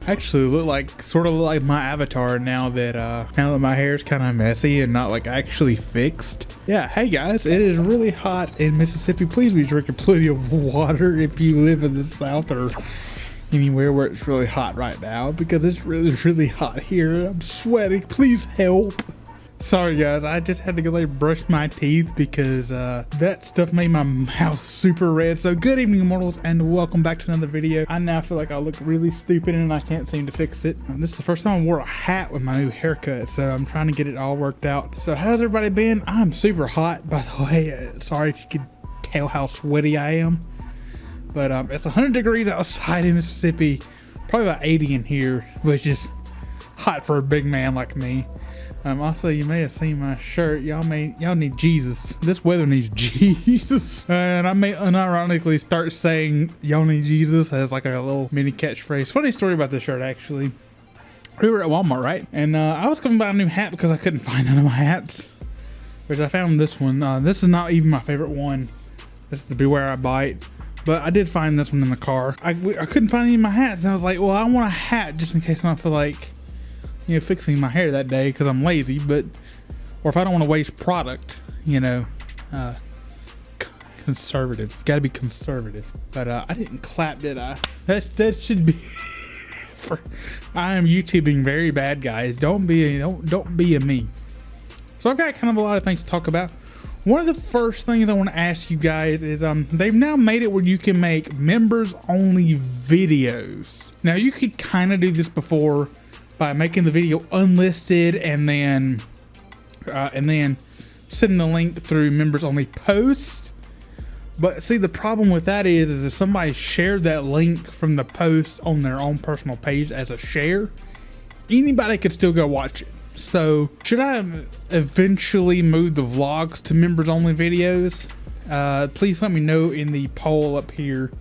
Actually look like sort of like my avatar now that my hair is kind of messy and not like actually fixed. Yeah, hey guys, it is really hot in Mississippi. Please be drinking plenty of water if you live in the South or anywhere where it's really hot right now, because it's really hot here. I'm sweating. Please help. Sorry guys, I just had to go like brush my teeth because that stuff made my mouth super red. So good evening, Immortals, and welcome back to another video. I now feel like I look really stupid and I can't seem to fix it. This is the first time I wore a hat with my new haircut, so I'm trying to get it all worked out. So how's everybody been? I'm super hot, by the way. Sorry if you could tell how sweaty I am. But it's 100 degrees outside in Mississippi, probably about 80 in here, which is hot for a big man like me. Also, you may have seen my shirt. Y'all need Jesus. This weather needs Jesus. And I may unironically start saying y'all need Jesus as like a little mini catchphrase. Funny story about this shirt, actually. We were at Walmart, right? And I was coming by a new hat because I couldn't find none of my hats, which I found this one. This is not even my favorite one. This is the Beware I Bite. But I did find this one in the car. I couldn't find any of my hats. And I was like, well, I want a hat just in case I don't feel like, you know, fixing my hair that day because I'm lazy, or if I don't want to waste product, you know, conservative. Got to be conservative. But I didn't clap, did I? That should be. I am YouTubing very bad, guys. Don't be a me. So I've got kind of a lot of things to talk about. One of the first things I want to ask you guys is they've now made it where you can make members only videos. Now you could kind of do this before by making the video unlisted and then sending the link through members only posts. But see, the problem with that is if somebody shared that link from the post on their own personal page as a share, anybody could still go watch it. So should I eventually move the vlogs to members only videos? Please let me know in the poll up here.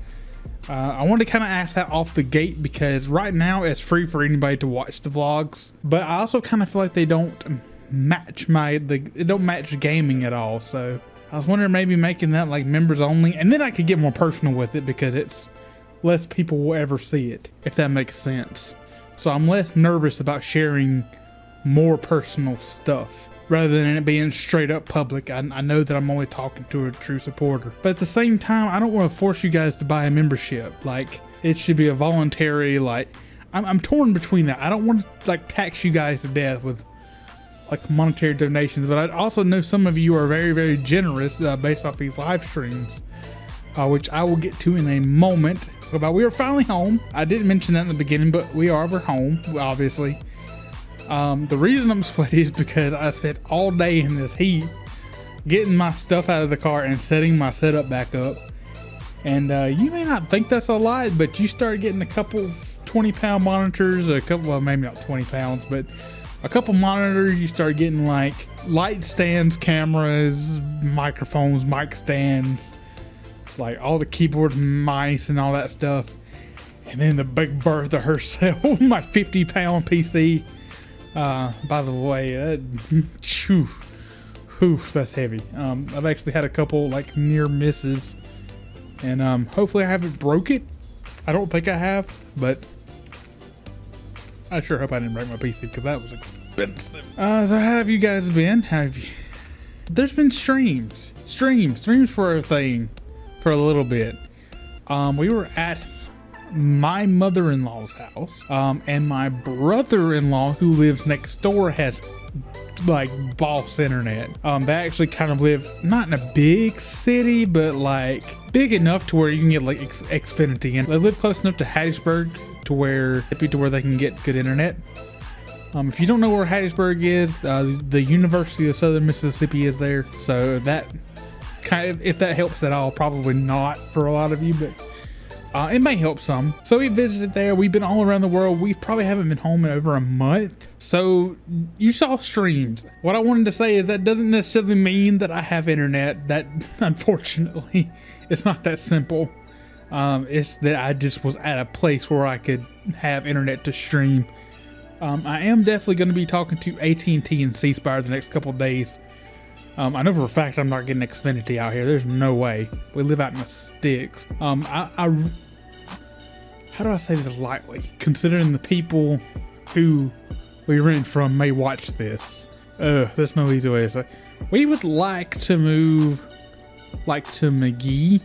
I wanted to kind of ask that off the gate because right now it's free for anybody to watch the vlogs, but I also kind of feel like they don't match it don't match gaming at all. So I was wondering maybe making that like members only, and then I could get more personal with it because it's less people will ever see it, if that makes sense. So I'm less nervous about sharing more personal stuff rather than it being straight up public. I know that I'm only talking to a true supporter, but at the same time, I don't want to force you guys to buy a membership. Like, it should be a voluntary, like, I'm torn between that. I don't want to like tax you guys to death with like monetary donations, but I also know some of you are very generous based off these live streams, which I will get to in a moment. But we are finally home. I didn't mention that in the beginning, but we're home, obviously. The reason I'm sweaty is because I spent all day in this heat getting my stuff out of the car and setting my setup back up. And you may not think that's a lot, but you start getting a couple 20-pound monitors, well, maybe not 20 pounds, but a couple monitors. You start getting like light stands, cameras, microphones, mic stands, like all the keyboard mice and all that stuff. And then the Big Bertha herself, my 50-pound PC. By the way, that's heavy. I've actually had a couple like near misses, and hopefully I haven't broke it. I don't think I have, but I sure hope I didn't break my PC because that was expensive. So how have you guys been? There's been streams were a thing for a little bit. We were at my mother-in-law's house, and my brother-in-law who lives next door has like boss internet. They actually kind of live not in a big city, but like big enough to where you can get like Xfinity, and they live close enough to Hattiesburg to where they can get good internet. If you don't know where Hattiesburg is, the University of Southern Mississippi is there, so that kind of, if that helps at all, probably not for a lot of you, but it may help some. So we visited there. We've been all around the world. We probably haven't been home in over a month. So you saw streams. What I wanted to say is that doesn't necessarily mean that I have internet. That, unfortunately, it's not that simple. It's that I just was at a place where I could have internet to stream. I am definitely going to be talking to AT&T and C-Spire the next couple of days. I know for a fact I'm not getting Xfinity out here. There's no way. We live out in the sticks. how do I say this lightly, considering the people who we rent from may watch this. There's no easy way to say. We would like to move like to McGee,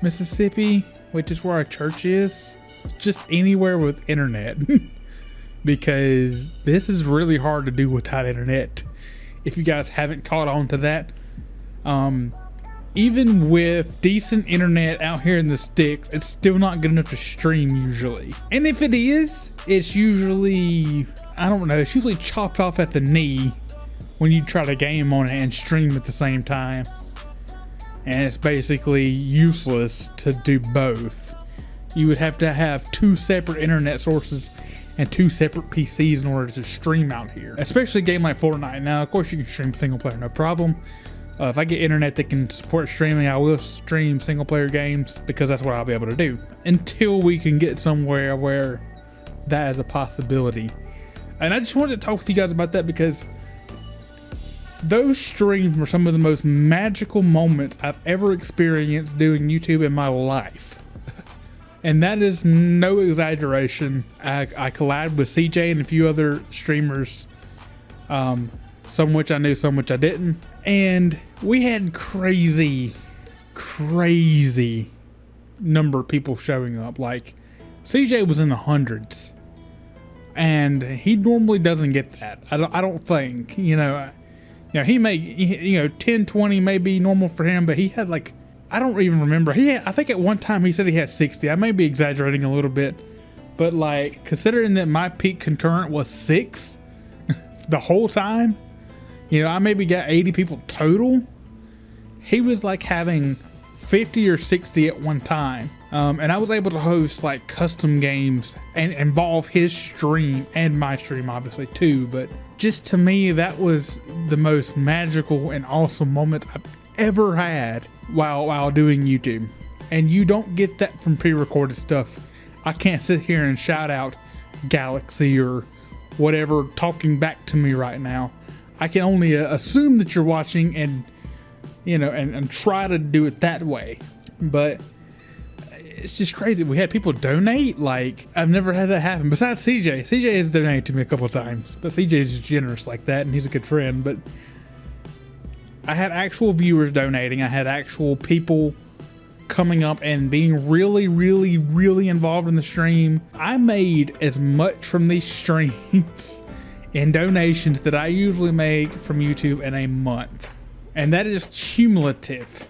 Mississippi, which is where our church is. Just anywhere with internet. Because this is really hard to do without internet. If you guys haven't caught on to that. Even with decent internet out here in the sticks, it's still not good enough to stream usually. And if it is, it's usually, I don't know, it's usually chopped off at the knee when you try to game on it and stream at the same time. And it's basically useless to do both. You would have to have 2 separate internet sources and 2 separate PCs in order to stream out here. Especially a game like Fortnite. Now, of course, you can stream single player, no problem. If I get internet that can support streaming, I will stream single player games because that's what I'll be able to do. Until we can get somewhere where that is a possibility. And I just wanted to talk with you guys about that because those streams were some of the most magical moments I've ever experienced doing YouTube in my life. And that is no exaggeration. I collabed with CJ and a few other streamers, some which I knew, some which I didn't. And we had crazy number of people showing up. Like CJ was in the hundreds, and he normally doesn't get that. I don't think, you know, he may, 10, 20 may be normal for him, but he had like, I don't even remember. I think at one time he said he had 60. I may be exaggerating a little bit, but like considering that my peak concurrent was 6 the whole time, I maybe got 80 people total. He was like having 50 or 60 at one time. And I was able to host like custom games and involve his stream and my stream obviously too. But just to me, that was the most magical and awesome moments I've ever had while doing YouTube. And you don't get that from pre-recorded stuff. I can't sit here and shout out Galaxy or whatever talking back to me right now. I can only assume that you're watching and, and try to do it that way. But it's just crazy. We had people donate. Like, I've never had that happen. Besides CJ. CJ has donated to me a couple of times. But CJ is just generous like that, and he's a good friend. But I had actual viewers donating. I had actual people coming up and being really, really, really involved in the stream. I made as much from these streams and donations that I usually make from YouTube in a month. And that is cumulative.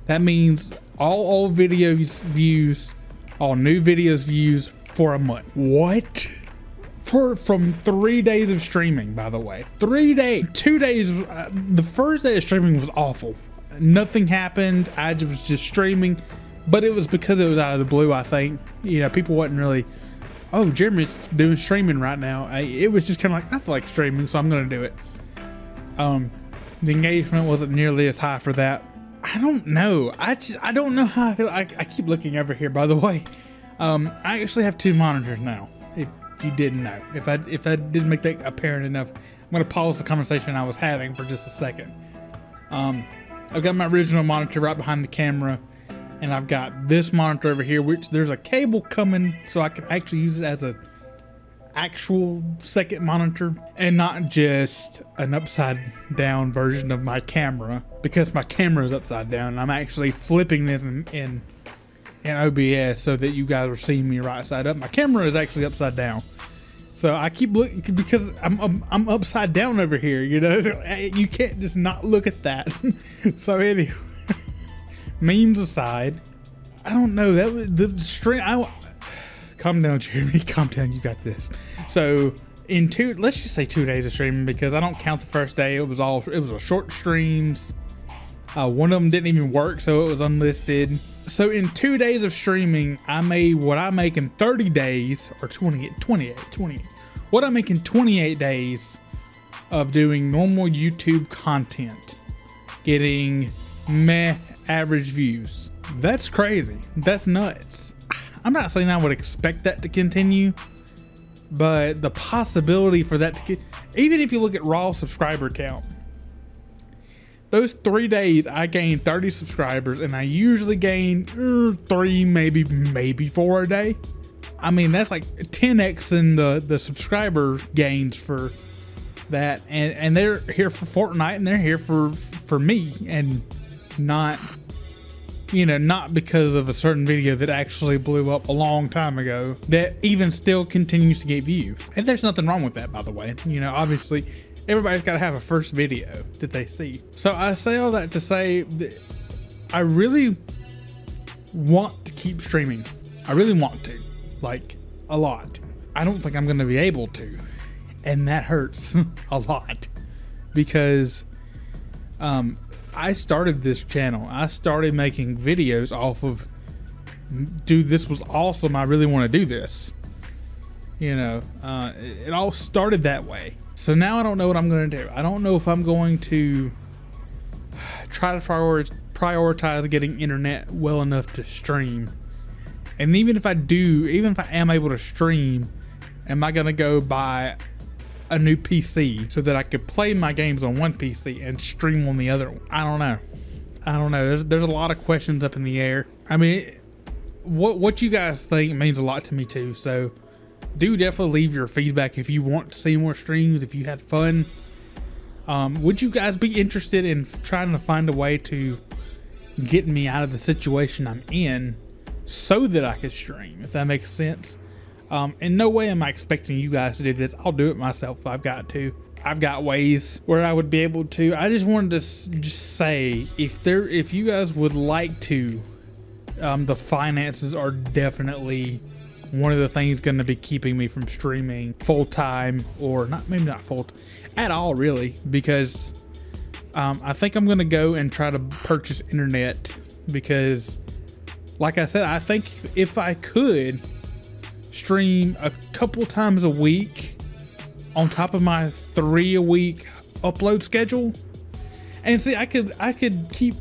That means all old videos views, all new videos views for a month. What? From 3 days of streaming, by the way. 3 days, 2 days. The first day of streaming was awful. Nothing happened. I was just streaming, but it was because it was out of the blue, I think. People wasn't really, oh, Jeremy's doing streaming right now. It was just kind of like, I feel like streaming, so I'm going to do it. The engagement wasn't nearly as high for that. I don't know. I don't know how I feel. I keep looking over here, by the way. I actually have 2 monitors now, if you didn't know. If I didn't make that apparent enough, I'm going to pause the conversation I was having for just a second. I've got my original monitor right behind the camera, and I've got this monitor over here, which there's a cable coming so I can actually use it as a actual second monitor and not just an upside down version of my camera, because my camera is upside down and I'm actually flipping this in OBS so that you guys are seeing me right side up. My camera is actually upside down, so I keep looking because I'm upside down over here. You can't just not look at that. So anyway, memes aside, I don't know, that was the stream. Calm down, Jeremy. Calm down. You got this. So let's just say 2 days of streaming, because I don't count the first day. It was a short streams. One of them didn't even work, so it was unlisted. So in 2 days of streaming, I made what I make in 30 days, or 28. What I make in 28 days of doing normal YouTube content, getting average views. That's crazy. That's nuts. I'm not saying I would expect that to continue, but the possibility for that to even if you look at raw subscriber count, those 3 days I gained 30 subscribers, and I usually gain 3, maybe 4 a day. I mean, that's like 10x in the subscriber gains for that, and they're here for Fortnite, and they're here for me, and not, you know, not because of a certain video that actually blew up a long time ago that even still continues to get views. And there's nothing wrong with that, by the way. You know, obviously everybody's got to have a first video that they see. So I say all that to say that I really want to keep streaming. I really want to, like, a lot. I don't think I'm going to be able to, and that hurts a lot, because I started this channel. I started making videos off of, dude, this was awesome, I really want to do this. You know, it all started that way. So now I don't know what I'm going to do. I don't know if I'm going to try to prioritize getting internet well enough to stream. And even if I do, even if I am able to stream, am I going to go buy a new PC so that I could play my games on one PC and stream on the other one? I don't know. There's a lot of questions up in the air. I mean, what you guys think means a lot to me too. So do definitely leave your feedback if you want to see more streams, if you had fun. Would you guys be interested in trying to find a way to get me out of the situation I'm in so that I could stream, if that makes sense? In no way am I expecting you guys to do this. I'll do it myself if I've got to. I've got ways where I would be able to. I just wanted to just say, if you guys would like to, the finances are definitely one of the things going to be keeping me from streaming full time, or maybe not full at all, really, because I think I'm going to go and try to purchase internet, because like I said, I think if I could stream a couple times a week on top of my 3 a week upload schedule, and see, I could keep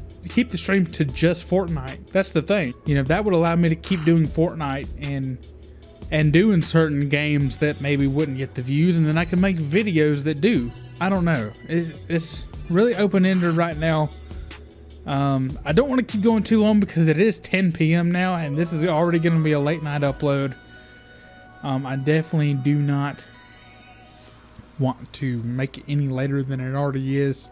the stream to just Fortnite. That's the thing, you know, that would allow me to keep doing Fortnite and doing certain games that maybe wouldn't get the views, and then I can make videos that do. I don't know, it's really open-ended right now. I don't want to keep going too long because it is 10 p.m. now, and this is already going to be a late night upload. I definitely do not want to make it any later than it already is,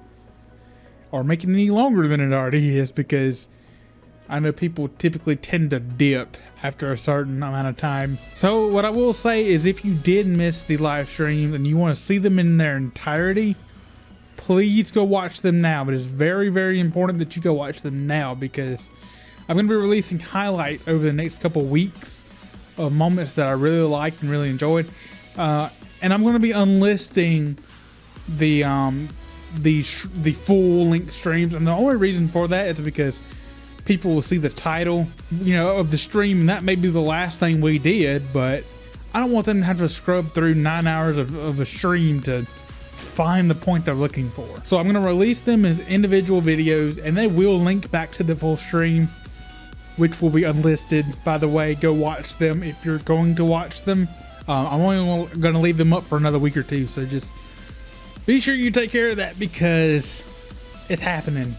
or make it any longer than it already is, because I know people typically tend to dip after a certain amount of time. So what I will say is, if you did miss the live streams and you want to see them in their entirety, please go watch them now. But it's very, very important that you go watch them now, because I'm going to be releasing highlights over the next couple weeks of moments that I really liked and really enjoyed. And I'm going to be unlisting the full length streams. And the only reason for that is because people will see the title, you know, of the stream, and that may be the last thing we did, but I don't want them to have to scrub through 9 hours of a stream to find the point they're looking for. So I'm going to release them as individual videos, and they will link back to the full stream, which will be unlisted. By the way, go watch them if you're going to watch them. I'm only going to leave them up for another week or two, so just be sure you take care of that, because it's happening.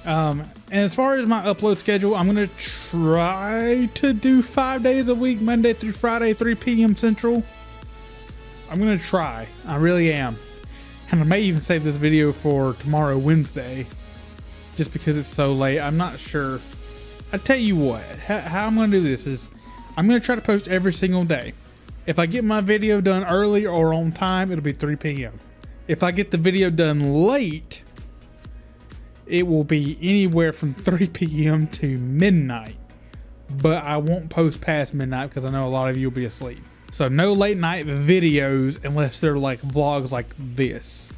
And as far as my upload schedule, I'm going to try to do 5 days a week, Monday through Friday, 3 p.m. Central. I'm going to try. I really am. And I may even save this video for tomorrow, Wednesday, just because it's so late. I'm not sure. I tell you what, how I'm going to do this is I'm going to try to post every single day. If I get my video done early or on time, it'll be 3 p.m. If I get the video done late, it will be anywhere from 3 p.m. to midnight. But I won't post past midnight because I know a lot of you will be asleep. So no late night videos unless they're like vlogs like this.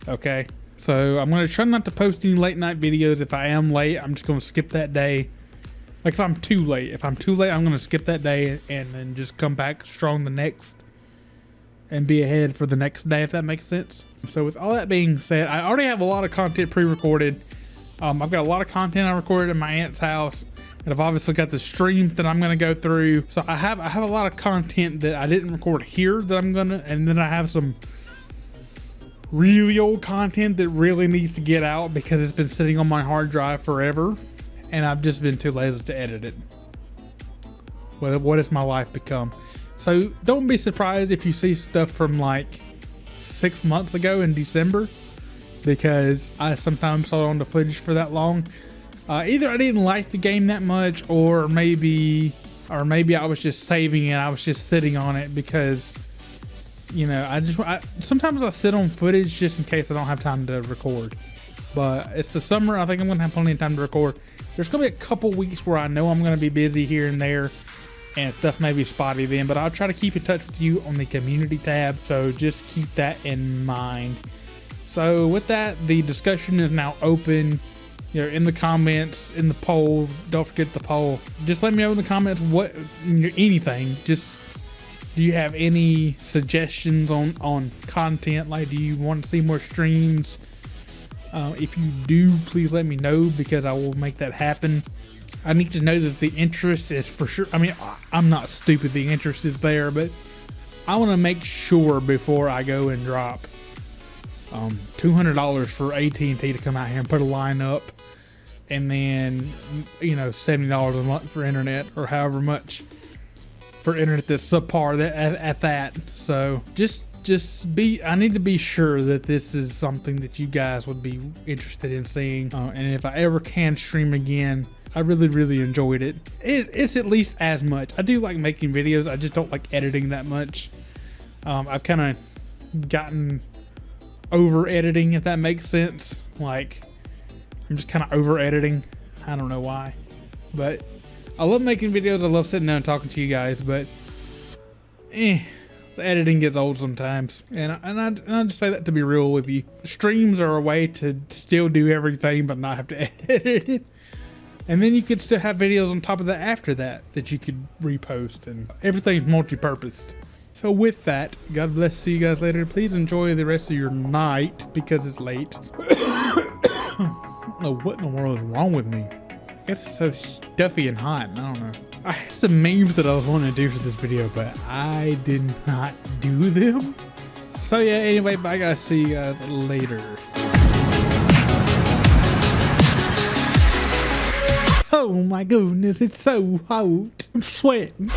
Okay? So I'm going to try not to post any late night videos. If I am late, I'm just going to skip that day. Like if I'm too late. If I'm too late, I'm going to skip that day and then just come back strong the next and be ahead for the next day, if that makes sense. So with all that being said, I already have a lot of content pre-recorded. I've got a lot of content I recorded in my aunt's house, and I've obviously got the streams that I'm going to go through. So I have a lot of content that I didn't record here that I'm gonna, and then I have some really old content that really needs to get out because it's been sitting on my hard drive forever and I've just been too lazy to edit it. What has my life become? So don't be surprised if you see stuff from like 6 months ago in December, because I sometimes hold on to footage for that long. Either I didn't like the game that much, or maybe I was just saving it. I was just sitting on it because, you know, sometimes I sit on footage just in case I don't have time to record. But it's the summer. I think I'm gonna have plenty of time to record. There's gonna be a couple weeks where I know I'm gonna be busy here and there, and stuff may be spotty then, but I'll try to keep in touch with you on the community tab, so just keep that in mind. So with that, the discussion is now open. You know, in the comments, in the poll, don't forget the poll. Just let me know in the comments anything. Just, do you have any suggestions on content? Like, do you want to see more streams? If you do, please let me know, because I will make that happen. I need to know that the interest is for sure. I mean, I'm not stupid. The interest is there, but I want to make sure before I go and drop $200 for AT&T to come out here and put a line up, and then, you know, $70 a month for internet, or however much for internet that's subpar at that. So I need to be sure that this is something that you guys would be interested in seeing. And if I ever can stream again, I really enjoyed it. It's at least as much. I do like making videos. I just don't like editing that much. I've kind of gotten over editing, if that makes sense. Like, I'm just kind of over editing. I don't know why, but I love making videos. I love sitting down and talking to you guys, but the editing gets old sometimes, and I just say that to be real with you. Streams are a way to still do everything but not have to edit it, and then you could still have videos on top of that after that you could repost, and everything's multi-purposed. So with that, God bless. See you guys later. Please enjoy the rest of your night, because it's late. I don't know what in the world is wrong with me. I guess it's so stuffy and hot. I don't know. I had some memes that I was wanting to do for this video, but I did not do them. So yeah, anyway, bye guys. See you guys later. Oh my goodness, it's so hot. I'm sweating.